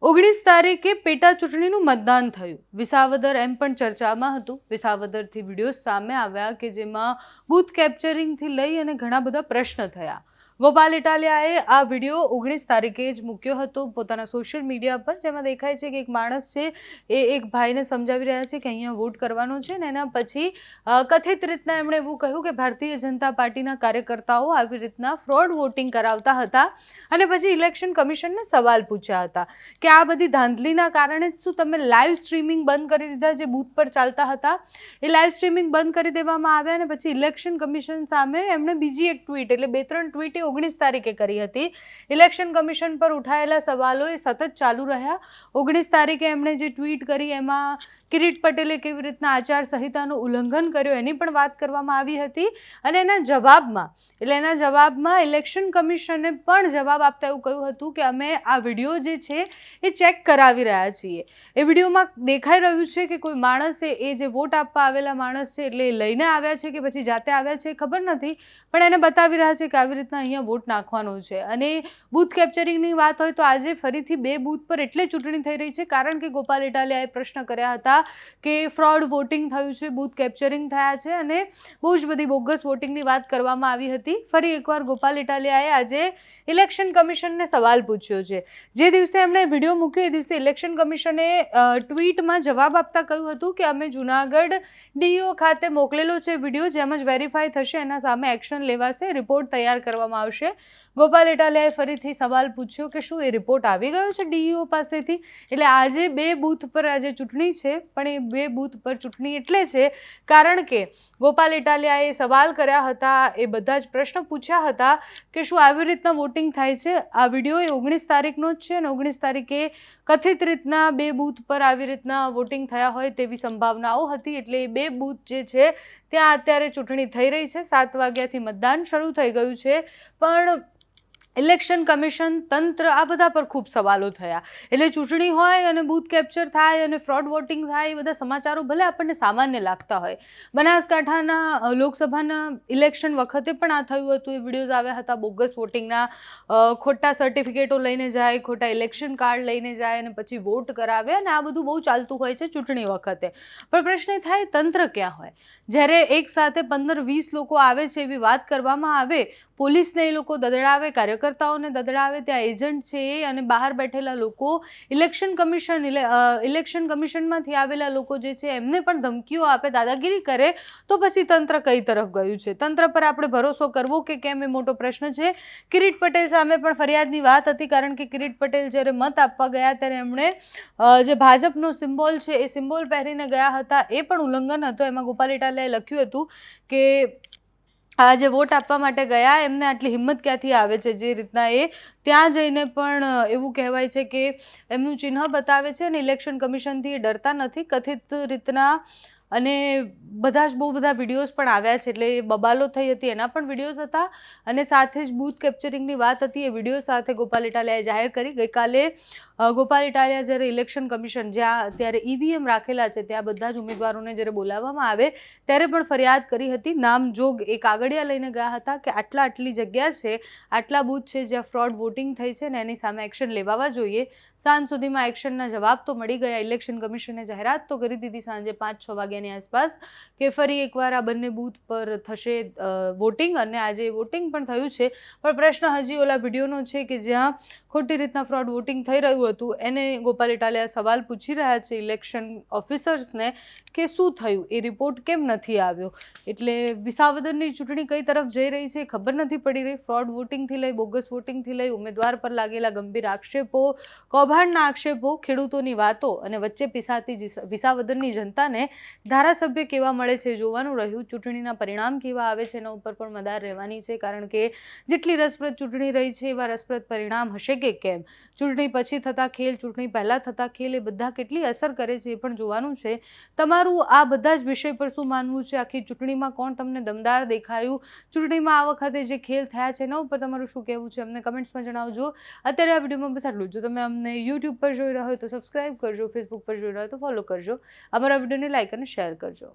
19 તારીખે પેટા ચૂંટણીનું મતદાન થયું। વિસાવદર એમ પણ ચર્ચામાં હતું। વિસાવદરથી વિડીયો સામે આવ્યા કે જેમાં બૂથ કેપ્ચરિંગથી લઈ અને ઘણા બધા પ્રશ્ન થયા। ગોપાલ ઇટાલિયાએ આ વિડીયો 19 તારીખે જ મૂક્યો હતો પોતાના સોશિયલ મીડિયા પર, જેમાં દેખાય છે કે એક માણસ છે એ એક ભાઈને સમજાવી રહ્યા છે કે અહીંયા વોટ કરવાનો છે ને એના પછી કથિત રીતના એમણે એવું કહ્યું કે ભારતીય જનતા પાર્ટીના કાર્યકર્તાઓ આવી રીતના ફ્રોડ વોટિંગ કરાવતા હતા અને પછી ઇલેક્શન કમિશનને સવાલ પૂછ્યા હતા કે આ બધી ધાંધલીના કારણે શું તમે લાઈવ સ્ટ્રીમિંગ બંધ કરી દીધા જે બૂથ પર ચાલતા હતા એ લાઈવ સ્ટ્રીમિંગ બંધ કરી દેવામાં આવ્યા અને પછી ઇલેક્શન કમિશન સામે એમણે બીજી એક ટ્વીટ એટલે 2-3 ટ્વીટ 19 તારીખે કરી હતી। ઇલેક્શન કમિશન પર ઉઠાયેલા સવાલો એ સતત ચાલુ રહ્યા। 19 તારીખે એમણે જે ટ્વીટ કરી એમાં કિરીટ પટેલે કેવી રીતના આચાર સંહિતાનું ઉલ્લંઘન કર્યું એની પણ વાત કરવામાં આવી હતી અને એના જવાબમાં ઇલેક્શન કમિશને પણ જવાબ આપતા એવું કહ્યું હતું કે અમે આ વિડીયો જે છે એ ચેક કરાવી રહ્યા છીએ। એ વિડીયોમાં દેખાઈ રહ્યું છે કે કોઈ માણસે એ જે વોટ આપવા આવેલા માણસ છે એટલે એ લઈને આવ્યા છે કે પછી જાતે આવ્યા છે ખબર નથી, પણ એને બતાવી રહ્યા છે કે આવી રીતના અહીંયા વોટ નાખવાનો છે। અને બૂથ કેપ્ચરિંગની વાત હોય તો આજે ફરીથી 2 બૂથ પર એટલે ચૂંટણી થઈ રહી છે કારણ કે ગોપાલ ઇટાલિયાએ પ્રશ્ન કર્યા હતા કે ફ્રોડ વોટિંગ થયું છે, બૂથ કેપ્ચરિંગ થયા છે અને બહુ જ બધી બોગસ વોટિંગની વાત કરવામાં આવી હતી। ફરી એકવાર ગોપાલ ઇટાલિયાએ આજે ઇલેક્શન કમિશનને સવાલ પૂછ્યો છે। જે દિવસે એમણે વિડીયો મૂક્યો એ દિવસે ઇલેક્શન કમિશને ટ્વીટમાં જવાબ આપતા કહ્યું હતું કે અમે જૂનાગઢ ડીઈઓ ખાતે મોકલેલો છે વિડીયો, જેમ જ વેરીફાઈ થશે એના સામે એક્શન લેવાશે, રિપોર્ટ તૈયાર કરવામાં આવશે। ગોપાલ ઇટાલિયાએ ફરીથી સવાલ પૂછ્યો કે શું એ રિપોર્ટ આવી ગયો છે ડીઈઓ પાસેથી? એટલે આજે 2 બૂથ પર આજે ચૂંટણી છે, પણ એ 2 બૂથ પર ચૂંટણી એટલે છે કારણ કે ગોપાલ ઇટાલિયાએ સવાલ કર્યા હતા, એ બધા જ પ્રશ્નો પૂછ્યા હતા કે શું આવી રીતના વોટિંગ થાય છે। આ વિડીયો એ 19 તારીખનો જ છે અને 19 તારીખે કથિત રીતના 2 બૂથ પર આવી રીતના વોટિંગ થયા હોય તેવી સંભાવનાઓ હતી। એટલે એ 2 બૂથ જે છે ત્યાં અત્યારે ચૂંટણી થઈ રહી છે। 7 વાગ્યાથી મતદાન શરૂ થઈ ગયું છે, પણ ઇલેક્શન કમિશન તંત્ર આ બધા પર ખૂબ સવાલો થયા। એટલે ચૂંટણી હોય અને બૂથ કેપ્ચર થાય અને ફ્રોડ વોટિંગ થાય એ બધા સમાચારો ભલે આપણને સામાન્ય લાગતા હોય। બનાસકાંઠાના લોકસભાના ઇલેક્શન વખતે પણ આ થયું હતું, એ વિડીયોઝ આવ્યા હતા બોગસ વોટિંગના, ખોટા સર્ટિફિકેટો લઈને જાય, ખોટા ઇલેક્શન કાર્ડ લઈને જાય અને પછી વોટ કરાવે અને આ બધું બહુ ચાલતું હોય છે ચૂંટણી વખતે। પણ પ્રશ્ન થાય તંત્ર ક્યાં હોય? જ્યારે એક સાથે 15-20 લોકો આવે છે એવી વાત કરવામાં આવે, પોલીસને એ લોકો દદડાવે, કાર્યકર્તાઓને દદડાવે, ત્યાં એજન્ટ છે અને બહાર બેઠેલા લોકો ઇલેક્શન કમિશનમાંથી આવેલા લોકો જે છે એમને પણ ધમકીઓ આપે, દાદાગીરી કરે, તો પછી તંત્ર કઈ તરફ ગયું છે? તંત્ર પર આપણે ભરોસો કરવો કે કેમ એ મોટો પ્રશ્ન છે। કિરીટ પટેલ સામે પણ ફરિયાદની વાત હતી કારણ કે કિરીટ પટેલ જ્યારે મત આપવા ગયા ત્યારે એમણે જે ભાજપનો સિમ્બોલ છે એ સિમ્બોલ પહેરીને ગયા હતા, એ પણ ઉલ્લંઘન હતો। એમાં ગોપાલ ઇટાલિયાએ લખ્યું હતું કે આ જે વોટ આપવા માટે ગયા એમને આટલી હિંમત ક્યાંથી આવે છે, જે રીતના એ ત્યાં જઈને પણ એવું કહેવાય છે કે એમનું ચિહ્ન બતાવે છે અને ઇલેક્શન કમિશનથી એ ડરતા નથી કથિત રીતના। અને બધા જ બહુ બધા વિડીયોઝ પણ આવ્યા છે, એટલે એ બબાલો થઈ હતી એના પણ વિડીયોઝ હતા અને સાથે જ બૂથ કેપ્ચરિંગની વાત હતી એ વિડીયો સાથે ગોપાલ ઇટાલિયાએ જાહેર કરી। ગઈકાલે ગોપાલ ઇટાલિયા જ્યારે ઇલેક્શન કમિશન જ્યાં અત્યારે ઈવીએમ રાખેલા છે ત્યાં બધા જ ઉમેદવારોને જ્યારે બોલાવવામાં આવે ત્યારે પણ ફરિયાદ કરી હતી। નામજોગ એક કાગળિયા લઈને ગયા હતા કે આટલી જગ્યા છે, આટલા બૂથ છે જ્યાં ફ્રોડ વોટિંગ થઈ છે ને એની સામે એક્શન લેવાવા જોઈએ। સાંજ સુધીમાં એક્શનના જવાબ તો મળી ગયા। ઇલેક્શન કમિશને જાહેરાત તો કરી દીધી સાંજે 5-6 વાગ્યાની આસપાસ કે ફરી એકવાર આ બંને બૂથ પર થશે વોટિંગ અને આજે વોટિંગ પણ થયું છે। પણ પ્રશ્ન હજી ઓલા વિડીયોનો છે કે જ્યાં ખોટી રીતના ફ્રોડ વોટિંગ થઈ રહ્યું હતું એને ગોપાલ ઇટાલિયા સવાલ પૂછી રહ્યા છે ઇલેક્શન ઓફિસર્સને કે શું થયું, એ રિપોર્ટ કેમ નથી આવ્યો। એટલે વિસાવદરની ચૂંટણી કઈ તરફ જઈ રહી છે ખબર નથી પડી રહી। ફ્રોડ વોટિંગથી લઈ, બોગસ વોટિંગથી લઈ, ઉમેદવાર પર લાગેલા ગંભીર આક્ષેપો, કૌભાંડના આક્ષેપો, ખેડૂતોની વાતો અને વચ્ચે પીસાતી વિસાવદરની જનતાને ધારાસભ્ય કેવા મળે છે જોવાનું રહ્યું। ચૂંટણીના પરિણામ કેવા આવે છે એના ઉપર પણ મદાર રહેવાની છે કારણ કે જેટલી રસપ્રદ ચૂંટણી રહી છે એવા રસપ્રદ પરિણામ હશે કે કેમ। ચૂંટણી પછી થતા ખેલ, ચૂંટણી પહેલાં થતા ખેલ એ બધા કેટલી અસર કરે છે એ પણ જોવાનું છે। તમારું આ બધા જ વિષય પર શું માનવું છે? આખી ચૂંટણીમાં કોણ તમને દમદાર દેખાયું? ચૂંટણીમાં આ વખતે જે ખેલ થયા છે એના ઉપર તમારું શું કહેવું છે અમને કમેન્ટ્સમાં જણાવજો। અત્યારે આ વિડીયોમાં બસ આટલું જ। જો તમે અમને યુટ્યુબ પર જોઈ રહ્યા હોય તો સબસ્ક્રાઈબ કરજો, ફેસબુક પર જોઈ રહ્યા હોય તો ફોલો કરજો, અમારા વિડીયોને લાઈક અને શેર કરજો।